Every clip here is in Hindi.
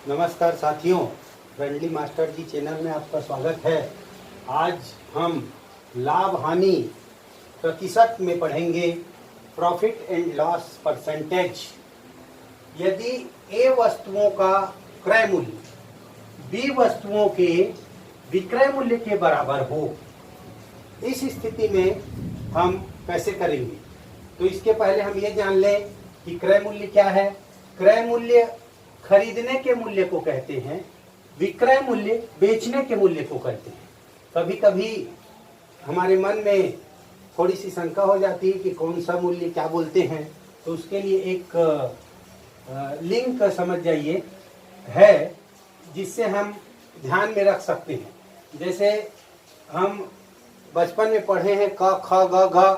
नमस्कार साथियों, फ्रेंडली मास्टर जी चैनल में आपका स्वागत है। आज हम लाभ हानि प्रतिशत में पढ़ेंगे प्रॉफिट एंड लॉस परसेंटेज। यदि ए वस्तुओं का क्रय मूल्य बी वस्तुओं के विक्रय मूल्य के बराबर हो, इस स्थिति में हम कैसे करेंगे। तो इसके पहले हम ये जान लें कि क्रय मूल्य क्या है। क्रय मूल्य खरीदने के मूल्य को कहते हैं, विक्रय मूल्य बेचने के मूल्य को कहते हैं। कभी कभी हमारे मन में थोड़ी सी शंका हो जाती है कि कौन सा मूल्य क्या बोलते हैं, तो उसके लिए एक लिंक समझ जाइए है जिससे हम ध्यान में रख सकते हैं। जैसे हम बचपन में पढ़े हैं क ख ग घ,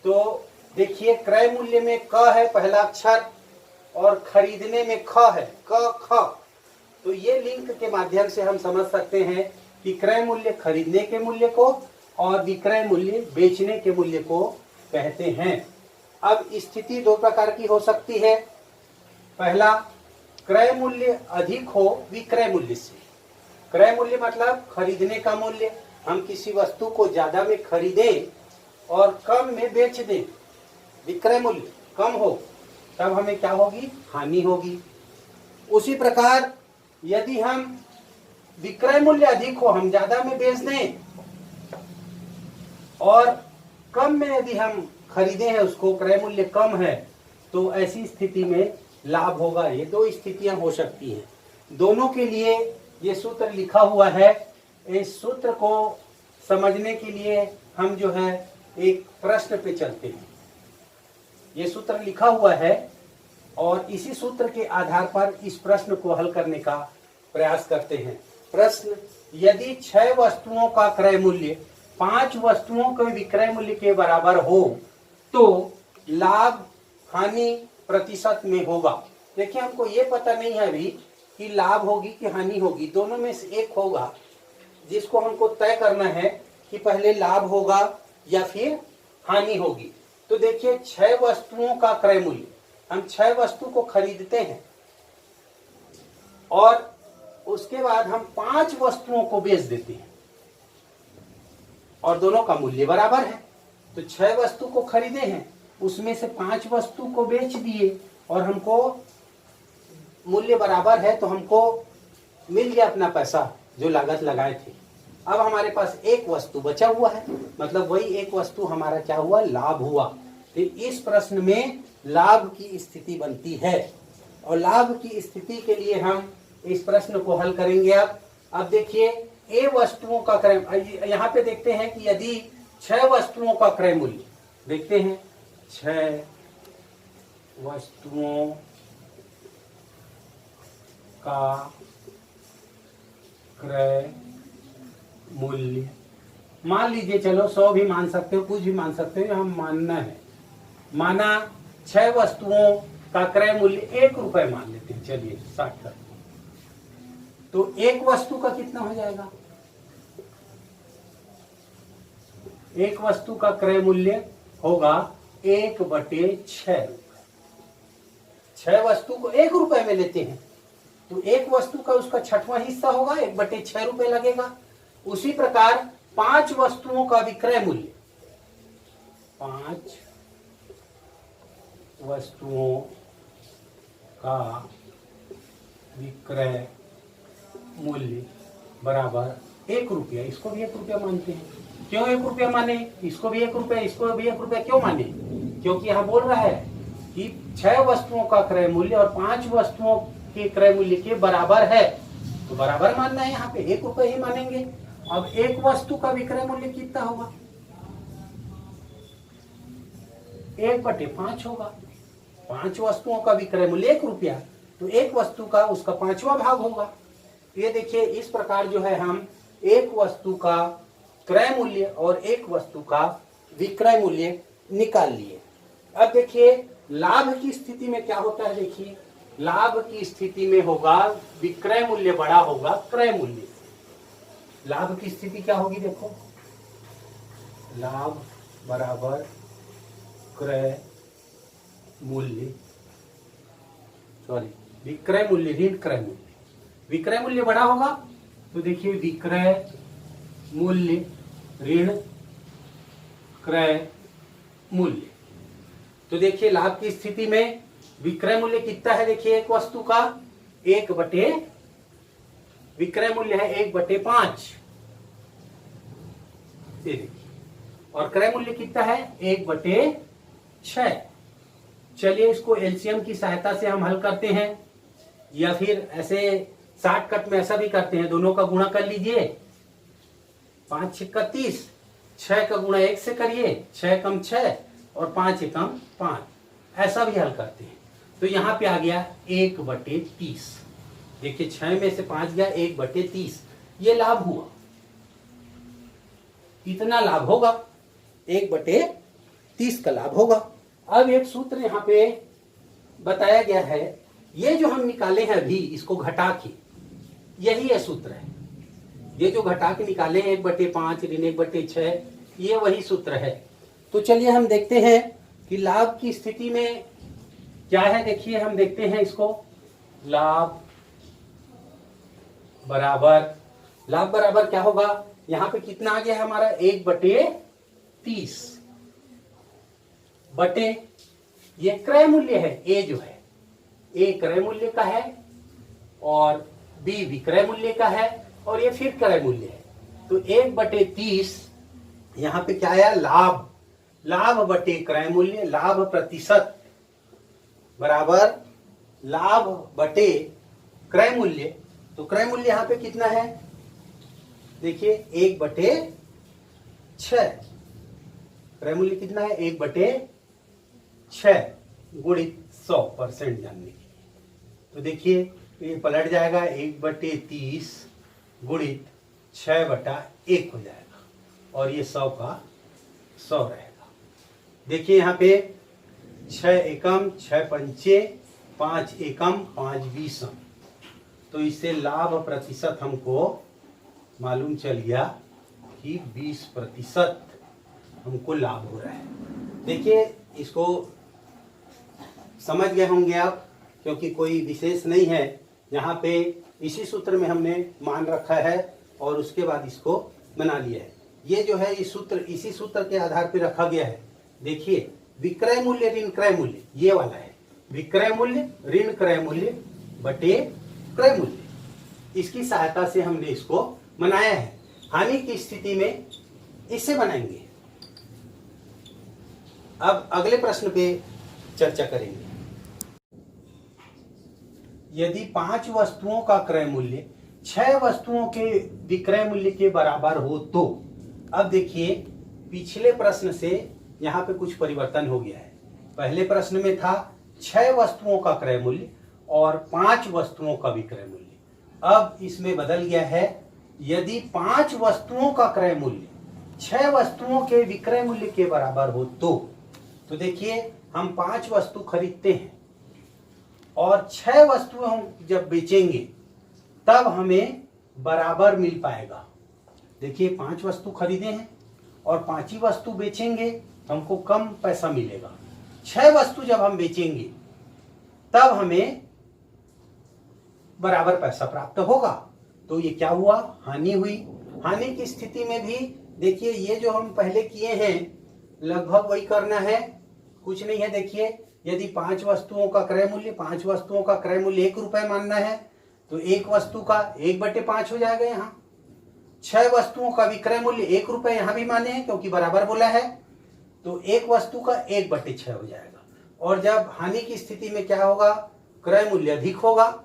तो देखिए क्रय मूल्य में क है पहला अक्षर और खरीदने में ख है क ख। तो ये लिंक के माध्यम से हम समझ सकते हैं कि क्रय मूल्य खरीदने के मूल्य को और विक्रय मूल्य बेचने के मूल्य को कहते हैं। अब स्थिति दो प्रकार की हो सकती है। पहला, क्रय मूल्य अधिक हो विक्रय मूल्य से। क्रय मूल्य मतलब खरीदने का मूल्य, हम किसी वस्तु को ज्यादा में खरीदें और कम में बेच दें। विक्रय मूल्य कम हो तब हमें क्या होगी, हानि होगी। उसी प्रकार यदि हम विक्रय मूल्य अधिक हो, हम ज्यादा में बेच दें और कम में यदि हम खरीदे हैं उसको, क्रय मूल्य कम है, तो ऐसी स्थिति में लाभ होगा। ये दो स्थितियां हो सकती हैं। दोनों के लिए ये सूत्र लिखा हुआ है। इस सूत्र को समझने के लिए हम जो है एक प्रश्न पे चलते हैं। ये सूत्र लिखा हुआ है और इसी सूत्र के आधार पर इस प्रश्न को हल करने का प्रयास करते हैं। प्रश्न, यदि 6 वस्तुओं का क्रय मूल्य 5 वस्तुओं के विक्रय मूल्य के बराबर हो तो लाभ हानि प्रतिशत में होगा। देखिए हमको ये पता नहीं है अभी कि लाभ होगी कि हानि होगी, दोनों में से एक होगा जिसको हमको तय करना है कि पहले लाभ होगा या फिर हानि होगी। तो देखिए 6 वस्तुओं का क्रय मूल्य, हम 6 वस्तु को खरीदते हैं और उसके बाद हम 5 वस्तुओं को बेच देते हैं और दोनों का मूल्य बराबर है। तो 6 वस्तु को खरीदे हैं, उसमें से 5 वस्तु को बेच दिए और हमको मूल्य बराबर है, तो हमको मिल गया अपना पैसा जो लागत लगाए थे। अब हमारे पास एक वस्तु बचा हुआ है, मतलब वही एक वस्तु हमारा क्या हुआ, लाभ हुआ। तो इस प्रश्न में लाभ की स्थिति बनती है और लाभ की स्थिति के लिए हम इस प्रश्न को हल करेंगे। अब देखिए ए वस्तुओं का क्रय, यहाँ पे देखते हैं कि यदि 6 वस्तुओं का क्रय मूल्य, देखते हैं 6 वस्तुओं का क्रय मूल्य, मान लीजिए, चलो 100 भी मान सकते हो, कुछ भी मान सकते हो, हम मानना है। माना 6 वस्तुओं का क्रय मूल्य 1 रुपए मान लेते हैं, चलिए 60 कर। तो एक वस्तु का कितना हो जाएगा, एक वस्तु का क्रय मूल्य होगा 1/6। 6 वस्तु को 1 रुपए में लेते हैं तो एक वस्तु का उसका 6वां हिस्सा होगा, 1/6 रुपए लगेगा। उसी प्रकार 5 वस्तुओं का विक्रय मूल्य, 5 वस्तुओं का विक्रय मूल्य बराबर 1 रुपया। इसको भी 1 रुपया मानते हैं। क्यों 1 रुपया माने, इसको भी 1 रुपया, इसको भी 1 रुपया क्यों माने, क्योंकि यहाँ बोल रहा है कि 6 वस्तुओं का क्रय मूल्य और 5 वस्तुओं के क्रय मूल्य के बराबर है, तो बराबर मानना है, यहाँ पे 1 रुपये ही मानेंगे। अब एक वस्तु का विक्रय मूल्य कितना होगा, 1/5 होगा। 5 वस्तुओं का विक्रय मूल्य 1 रुपया, तो एक वस्तु का उसका 5वां भाग होगा। ये देखिए इस प्रकार जो है हम एक वस्तु का क्रय मूल्य और एक वस्तु का विक्रय मूल्य निकाल लिए। अब देखिए लाभ की स्थिति में क्या होता है। देखिए लाभ की स्थिति में होगा विक्रय मूल्य बड़ा होगा क्रय मूल्य से। लाभ की स्थिति क्या होगी, देखो लाभ बराबर क्रय मूल्य, सॉरी विक्रय मूल्य ऋण क्रय मूल्य। विक्रय मूल्य बड़ा होगा तो देखिए विक्रय मूल्य ऋण क्रय मूल्य। तो देखिए लाभ की स्थिति में विक्रय मूल्य कितना है, देखिए एक वस्तु का 1/, विक्रय मूल्य है 1/5, ये देखिए, और क्रय मूल्य कितना है 1/6। चलिए इसको एलसीएम की सहायता से हम हल करते हैं, या फिर ऐसे शॉर्टकट में ऐसा भी करते हैं, दोनों का गुणा कर लीजिए, 5 × 30, 6 का गुणा 1 से करिए, 6 × 6 और 5 × 5, ऐसा भी हल करते हैं। तो यहाँ पे आ गया 1/30, देखिए 6 में से 5 गया 1/30, ये लाभ हुआ, इतना लाभ होगा, 1/30 का लाभ होगा। अब एक सूत्र यहाँ पे बताया गया है, ये जो हम निकाले हैं अभी इसको घटा के, यही है सूत्र है, ये जो घटा के निकाले 1/5 ऋण 1/6, ये वही सूत्र है। तो चलिए हम देखते हैं कि लाभ की स्थिति में क्या है। देखिए हम देखते हैं इसको, लाभ बराबर क्या होगा, यहां पे कितना आ गया है हमारा 1/30 बटे, ये क्रय मूल्य है, ए जो है ए क्रय मूल्य का है और बी विक्रय मूल्य का है और ये फिर क्रय मूल्य है। तो 1/30 यहां पे क्या आया, लाभ बटे क्रय मूल्य, लाभ प्रतिशत बराबर लाभ बटे क्रय मूल्य। तो क्रय मूल्य यहां पे कितना है, देखिए 1/6, क्रय मूल्य कितना है 1/6 गुणित 100% जानने के लिए। तो देखिए ये पलट जाएगा, 1/30 गुणित 6/1 हो जाएगा और ये 100 का 100 रहेगा। देखिए यहाँ पे 6 एकम 6 पंचे 5 एकम 5 बीसम, तो इससे लाभ प्रतिशत हमको मालूम चल गया कि 20% हमको लाभ हो रहा है। देखिए इसको समझ गए होंगे आप, क्योंकि कोई विशेष नहीं है, यहाँ पे इसी सूत्र में हमने मान रखा है और उसके बाद इसको बना लिया है। ये जो है इस सूत्र, इसी सूत्र के आधार पर रखा गया है। देखिए विक्रय मूल्य ऋण क्रय मूल्य, ये वाला है विक्रय मूल्य ऋण क्रय मूल्य बटे क्रय मूल्य, इसकी सहायता से हमने इसको बनाया है। हानि की स्थिति में इससे बनाएंगे। अब अगले प्रश्न पे चर्चा करेंगे। यदि 5 वस्तुओं का क्रय मूल्य 6 वस्तुओं के विक्रय मूल्य के बराबर हो तो, अब देखिए पिछले प्रश्न से यहाँ पे कुछ परिवर्तन हो गया है। पहले प्रश्न में था 6 वस्तुओं का क्रय मूल्य और 5 वस्तुओं का विक्रय मूल्य, अब इसमें बदल गया है, यदि 5 वस्तुओं का क्रय मूल्य 6 वस्तुओं के विक्रय मूल्य के बराबर हो तो देखिए हम 5 वस्तु खरीदते हैं और 6 वस्तु हम जब बेचेंगे तब हमें बराबर मिल पाएगा। देखिए 5 वस्तु खरीदे हैं और 5 ही वस्तु बेचेंगे, हमको कम पैसा मिलेगा। 6 वस्तु जब हम बेचेंगे तब हमें बराबर पैसा प्राप्त होगा। तो ये क्या हुआ, हानि हुई। हानि की स्थिति में भी देखिए ये जो हम पहले किए हैं लगभग वही करना है, कुछ नहीं है। देखिए यदि 5 वस्तुओं का क्रय मूल्य 5 वस्तुओं का क्रय मूल्य 1 रुपए मानना है तो एक वस्तु का 1/5 हो जाएगा। यहाँ 6 वस्तुओं का विक्रय मूल्य 1 रुपए यहाँ भी माने हैं क्योंकि बराबर बोला है, तो एक वस्तु का 1/6 हो जाएगा। और जब हानि की स्थिति में क्या होगा, क्रय मूल्य अधिक होगा।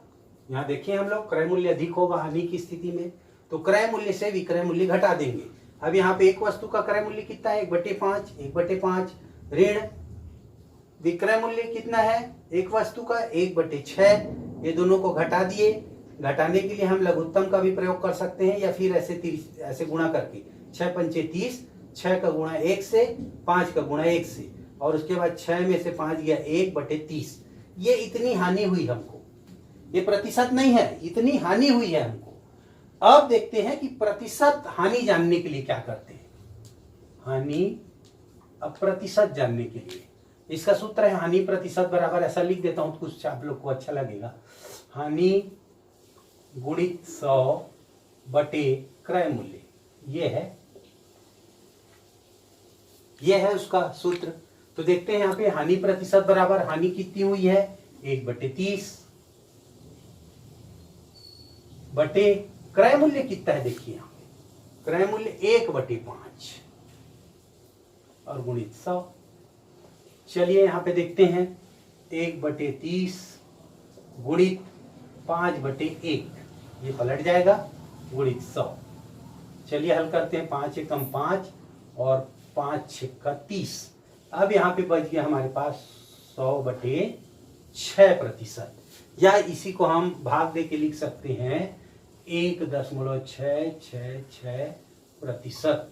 यहाँ देखिए हम लोग क्रय मूल्य अधिक होगा हानि की स्थिति में, तो क्रय मूल्य से विक्रय मूल्य घटा देंगे। अब यहाँ पे एक वस्तु का क्रय मूल्य कितना है 1/5, 1/5 ऋण विक्रय मूल्य कितना है एक वस्तु का 1/6, ये दोनों को घटा दिए। घटाने के लिए हम लघुत्तम का भी प्रयोग कर सकते हैं या फिर ऐसे गुणा करके 6 पंचे 30, 6 का गुणा 1 से 5 का गुणा 1 से, और उसके बाद 6 में से 5 गया 1/30। ये इतनी हानि हुई हमको, ये प्रतिशत नहीं है, इतनी हानि हुई है हमको। अब देखते हैं कि प्रतिशत हानि जानने के लिए क्या करते हैं। हानि अब प्रतिशत जानने के लिए इसका सूत्र है हानि प्रतिशत बराबर, ऐसा लिख देता हूं तो कुछ आप लोग को अच्छा लगेगा। हानि गुणित 100 बटे क्रय मूल्य। ये है उसका सूत्र। तो देखते हैं यहाँ पे हानि प्रतिशत बराबर हानि कितनी हुई है 1/30 बटे क्रय मूल्य कितना है देखिए यहाँ पे क्रय मूल्य 1/5 और गुणित 100। चलिए यहाँ पे देखते हैं 1/30 गुणित 5/1 ये पलट जाएगा गुणित 100। चलिए हल करते हैं 5 एकम 5 और 5 6 30। अब यहाँ पे बच गया हमारे पास 100/6%, या इसी को हम भाग दे के लिख सकते हैं 1.666%।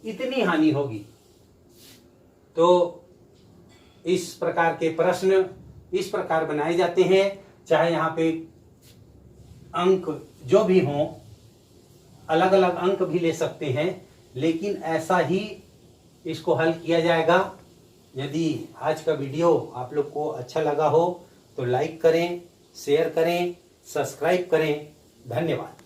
इतनी हानि होगी। तो इस प्रकार के प्रश्न इस प्रकार बनाए जाते हैं, चाहे यहाँ पे अंक जो भी हों, अलग अलग अंक भी ले सकते हैं, लेकिन ऐसा ही इसको हल किया जाएगा। यदि आज का वीडियो आप लोग को अच्छा लगा हो तो लाइक करें, शेयर करें, सब्सक्राइब करें। धन्यवाद।